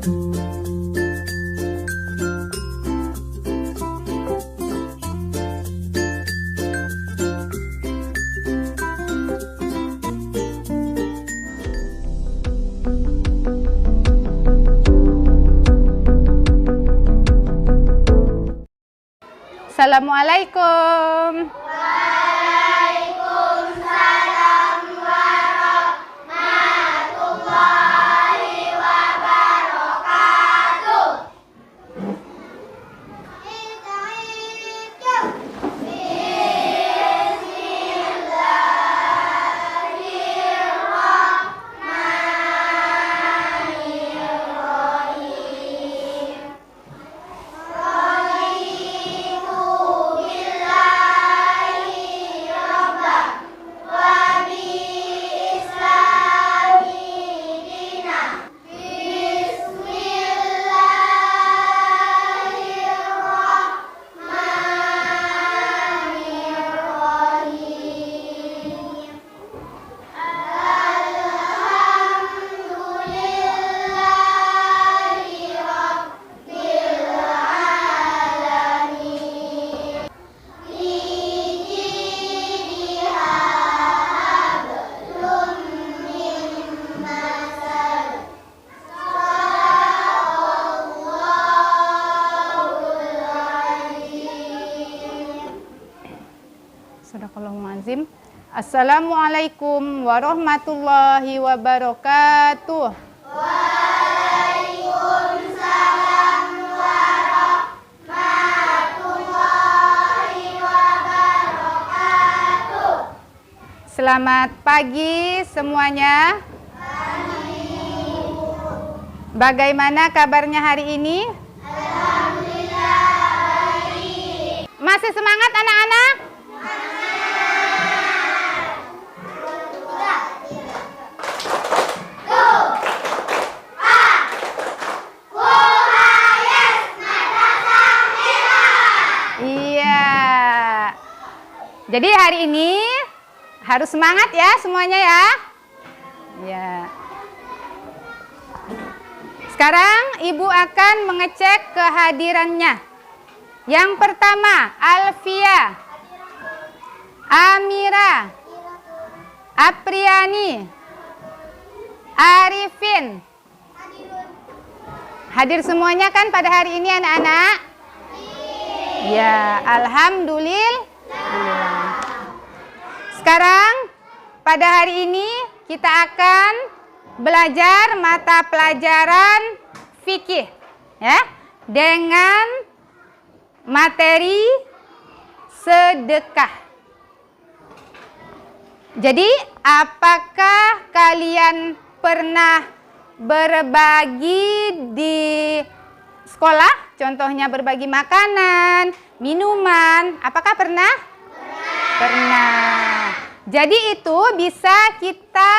Assalamualaikum. Waalaikumsalam warahmatullahi wabarakatuh. Sadaqallahul azim. Assalamualaikum warahmatullahi wabarakatuh. Waalaikumsalam warahmatullahi wabarakatuh. Selamat pagi semuanya. Bagaimana kabarnya hari ini? Alhamdulillah baik. Masih semangat anak-anak? Jadi hari ini harus semangat ya semuanya ya. Ya. Sekarang Ibu akan mengecek kehadirannya. Yang pertama, Alfia, Amira, Apriani, Arifin. Hadir semuanya kan pada hari ini anak-anak? Ya, alhamdulillah. Sekarang pada hari ini kita akan belajar mata pelajaran fikih ya dengan materi sedekah. Jadi apakah kalian pernah berbagi di sekolah? Contohnya berbagi makanan, minuman. Apakah pernah? Pernah. Jadi itu bisa kita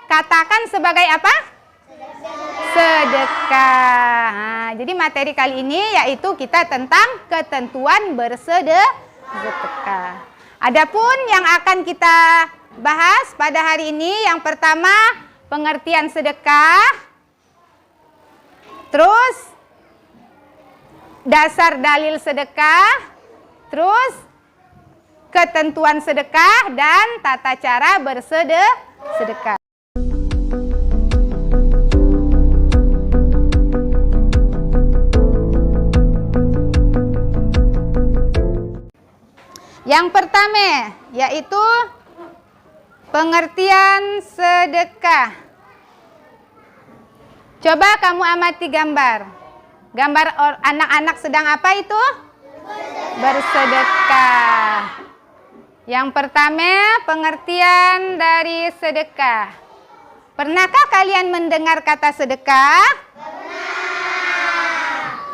katakan sebagai apa? Sedekah. Nah, jadi materi kali ini yaitu kita tentang ketentuan bersedekah. Adapun yang akan kita bahas pada hari ini yang pertama pengertian sedekah. Terus dasar dalil sedekah. Terus ketentuan sedekah dan tata cara bersedekah. Yang pertama yaitu pengertian sedekah. Coba kamu amati gambar. Gambar anak-anak sedang apa itu? Bersedekah. Yang pertama, pengertian dari sedekah. Pernahkah kalian mendengar kata sedekah? Pernah.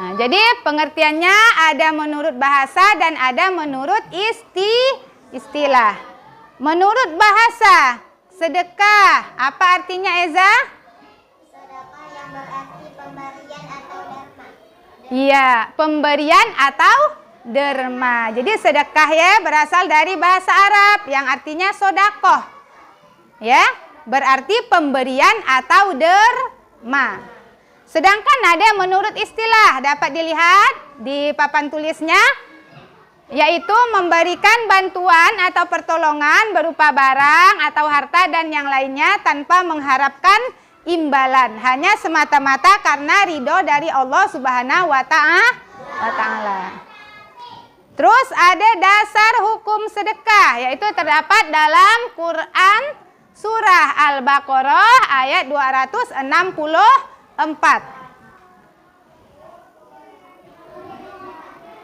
Nah, jadi pengertiannya ada menurut bahasa dan ada menurut istilah. Menurut bahasa, sedekah, apa artinya Eza? Sedekah yang berarti pemberian atau derma. Iya, pemberian atau derma. Jadi sedekah ya berasal dari bahasa Arab yang artinya sodakoh. Ya, berarti pemberian atau derma. Sedangkan ada menurut istilah, dapat dilihat di papan tulisnya, yaitu memberikan bantuan atau pertolongan berupa barang atau harta dan yang lainnya tanpa mengharapkan imbalan, hanya semata-mata karena ridho dari Allah Subhanahu wa Ta'ala. Terus ada dasar hukum sedekah, yaitu terdapat dalam Quran surah Al-Baqarah ayat 264.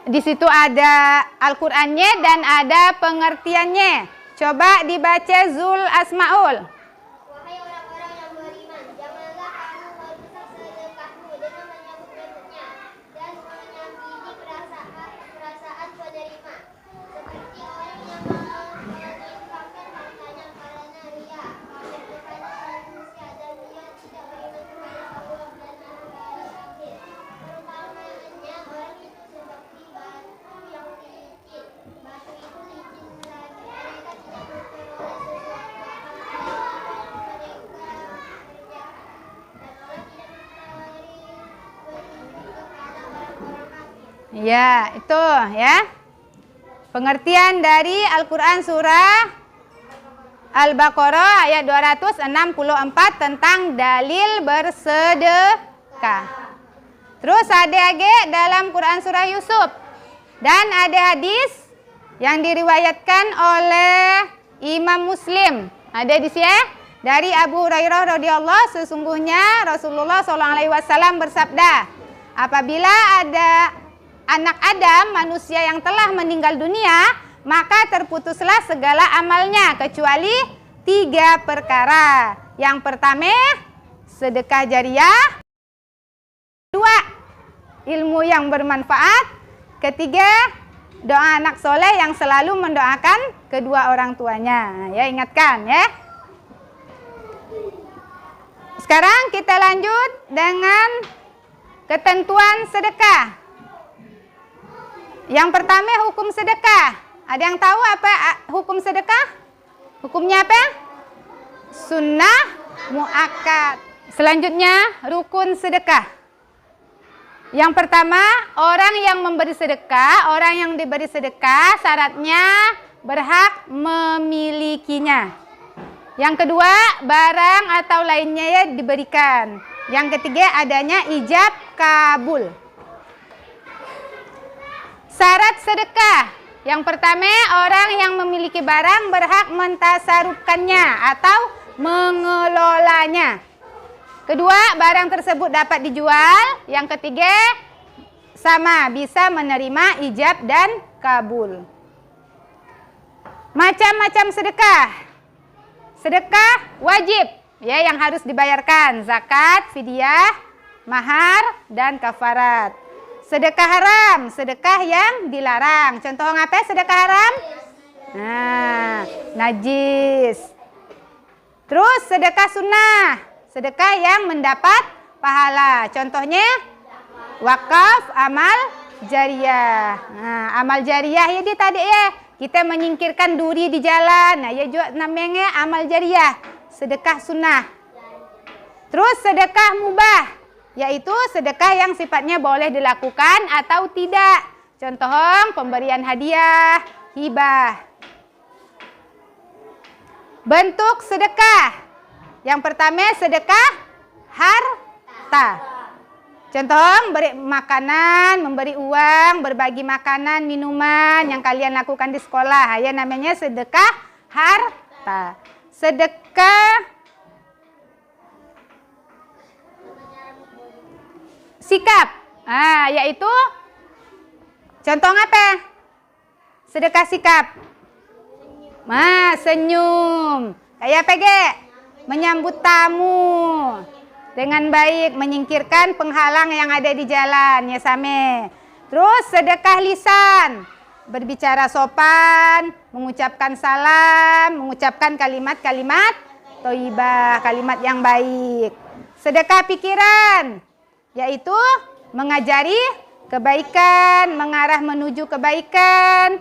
Di situ ada Al-Qur'annya dan ada pengertiannya. Coba dibaca Zul Asmaul. Wahai orang-orang yang beriman, janganlah kamu merusak sedekahmu dengan menyebut-nyebutnya dan menyakiti perasaan penerima. Seperti orang yang menginfakkan hartanya karena ria, pamer kepada manusia, dan dia tidak beriman kepada Allah dan hari akhir. Perumpamaannya orang itu seperti batu yang licin. Batu itu licin lagi. Mereka tidak memperoleh sesuatu apapun yang mereka kerjakan. Dan Allah tidak memberi petunjuk kepada orang-orang kafir. Ya, itu ya. Pengertian dari Al-Quran surah Al-Baqarah ayat 264 tentang dalil bersedekah. Terus ada lagi dalam Quran surah Yusuf. Dan ada hadis yang diriwayatkan oleh Imam Muslim. Ada di sini dari Abu Hurairah radhiyallahu, sesungguhnya Rasulullah SAW bersabda, apabila ada anak Adam, manusia yang telah meninggal dunia, maka terputuslah segala amalnya kecuali 3 perkara. Yang pertama, sedekah jariah. 2, ilmu yang bermanfaat. 3, doa anak soleh yang selalu mendoakan kedua orang tuanya. Ya, ingatkan ya. Sekarang kita lanjut dengan ketentuan sedekah. Yang pertama, hukum sedekah. Ada yang tahu apa hukum sedekah? Hukumnya apa? Sunnah muakkad. Selanjutnya, rukun sedekah. Yang pertama, orang yang memberi sedekah, orang yang diberi sedekah syaratnya berhak memilikinya. Yang kedua, barang atau lainnya ya diberikan. Yang ketiga, adanya ijab kabul. Syarat sedekah. Yang pertama, orang yang memiliki barang berhak mentasarufkannya atau mengelolanya. Kedua, barang tersebut dapat dijual. Yang ketiga, sama, bisa menerima ijab dan kabul. Macam-macam sedekah. Sedekah wajib, ya, yang harus dibayarkan, zakat, fidyah, mahar, dan kafarat. Sedekah haram, sedekah yang dilarang. Contoh apa sedekah haram? Nah, najis. Terus sedekah sunnah, sedekah yang mendapat pahala. Contohnya wakaf, amal jariyah. Nah, amal jariyah ya tadi ya, kita menyingkirkan duri di jalan. Nah, ya juga namanya amal jariyah, sedekah sunnah. Terus sedekah mubah, yaitu sedekah yang sifatnya boleh dilakukan atau tidak. Contoh pemberian hadiah, hibah. Bentuk sedekah. Yang pertama sedekah harta. Contoh beri makanan, memberi uang, berbagi makanan, minuman yang kalian lakukan di sekolah. Ya, namanya sedekah harta. Sedekah sikap, yaitu contoh apa? Sedekah sikap. Senyum. Kayak apa, Ge? Menyambut tamu dengan baik, menyingkirkan penghalang yang ada di jalan, ya same. Terus sedekah lisan, berbicara sopan, mengucapkan salam, mengucapkan kalimat-kalimat thayyibah, kalimat yang baik. Sedekah pikiran, yaitu mengajari kebaikan, mengarah menuju kebaikan,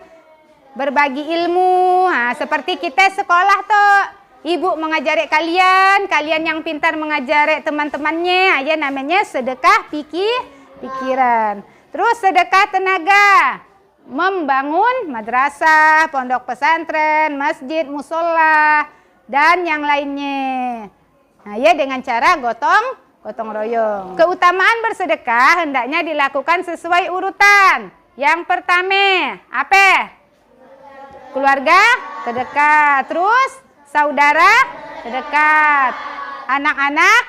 berbagi ilmu. Seperti kita sekolah tuh, ibu mengajari kalian, kalian yang pintar mengajari teman-temannya, ya namanya sedekah pikiran. Terus sedekah tenaga, membangun madrasah, pondok pesantren, masjid, musola, dan yang lainnya. Nah, ya dengan cara gotong royong. Keutamaan bersedekah hendaknya dilakukan sesuai urutan. Yang pertama, apa? Keluarga terdekat, terus saudara terdekat, anak-anak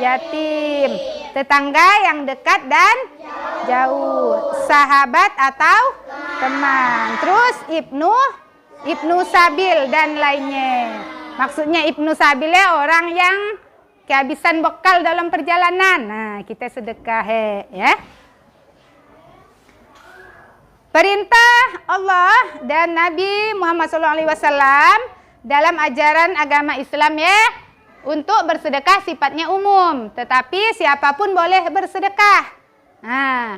yatim, tetangga yang dekat dan jauh, sahabat atau teman, terus ibnu sabil dan lainnya. Maksudnya ibnu sabil ya orang yang kehabisan bekal dalam perjalanan. Nah, kita sedekah ya. Perintah Allah dan Nabi Muhammad SAW dalam ajaran agama Islam ya, untuk bersedekah sifatnya umum, tetapi siapapun boleh bersedekah. Nah,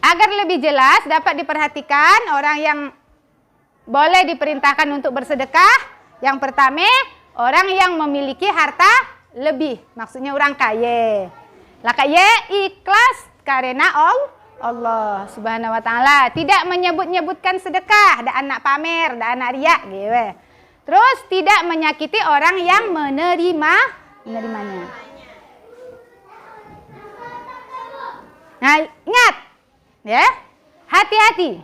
agar lebih jelas dapat diperhatikan orang yang boleh diperintahkan untuk bersedekah. Yang pertama, orang yang memiliki harta lebih, maksudnya orang kaya. Lah kaya ikhlas karena Allah Subhanahu wa taala, tidak menyebut-nyebutkan sedekah, ada anak pamer, ada anak riak gitu. Terus tidak menyakiti orang yang menerimanya. Nah, ingat ya, hati-hati.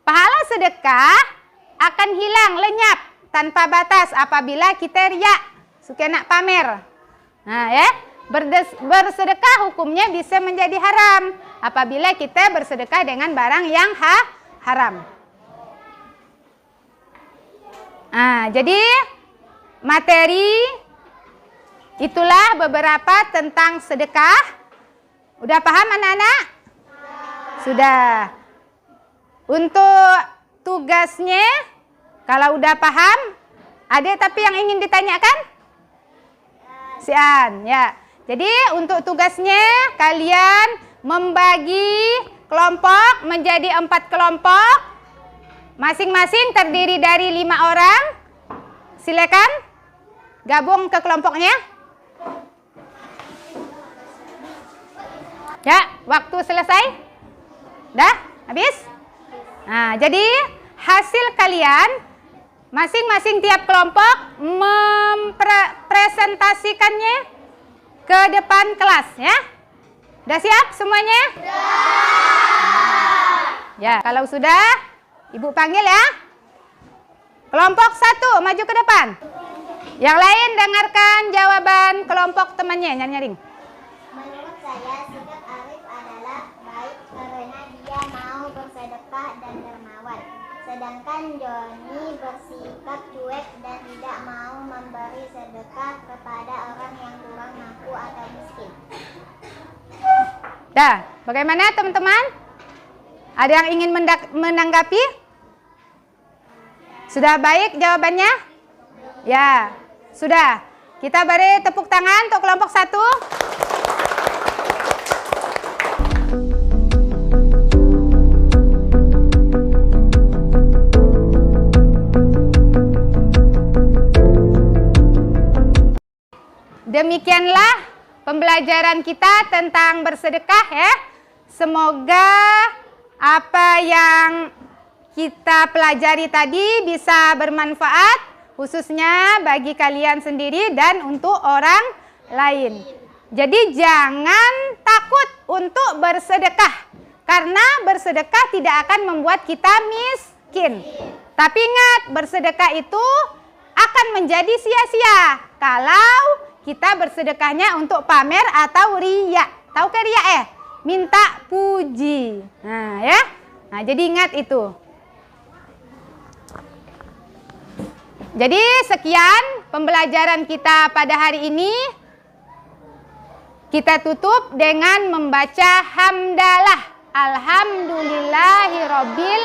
Pahala sedekah akan hilang lenyap tanpa batas apabila kita riak, suka nak pamer. Nah, ya. Bersedekah hukumnya bisa menjadi haram apabila kita bersedekah dengan barang yang haram. Nah, jadi materi itulah beberapa tentang sedekah. Udah paham anak-anak? Sudah. Untuk tugasnya, kalau udah paham, ada tapi yang ingin ditanyakan? Sian, ya. Jadi untuk tugasnya kalian membagi kelompok menjadi 4 kelompok. Masing-masing terdiri dari 5 orang. Silakan gabung ke kelompoknya. Ya, waktu selesai? Dah? Habis? Nah, jadi hasil kalian masing-masing tiap kelompok mempresentasikannya ke depan kelas ya. Udah siap semuanya? Ya, kalau sudah Ibu panggil ya. Kelompok 1 maju ke depan. Yang lain dengarkan jawaban kelompok temannya, nyaring. Menurut saya sikap Arif adalah baik karena dia mau bersedekah dan dermawan. Sedangkan Joni bersikap cuek dan tidak mau memberi sedekah kepada orang yang kurang mampu atau miskin. Dah, bagaimana teman-teman? Ada yang ingin menanggapi? Sudah baik jawabannya? Ya, sudah. Kita beri tepuk tangan untuk kelompok 1. Demikianlah pembelajaran kita tentang bersedekah ya. Semoga apa yang kita pelajari tadi bisa bermanfaat khususnya bagi kalian sendiri dan untuk orang lain. Jadi jangan takut untuk bersedekah karena bersedekah tidak akan membuat kita miskin. Tapi ingat, bersedekah itu akan menjadi sia-sia kalau kita bersedekahnya untuk pamer atau riya. Tahu ke riya minta puji. Nah, ya. Nah, jadi ingat itu. Jadi sekian pembelajaran kita pada hari ini. Kita tutup dengan membaca hamdalah. Alhamdulillahirabbil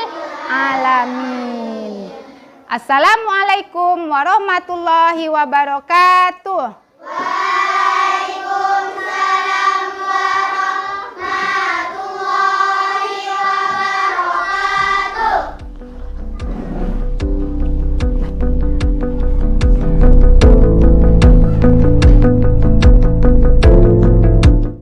alamin. Assalamualaikum warahmatullahi wabarakatuh.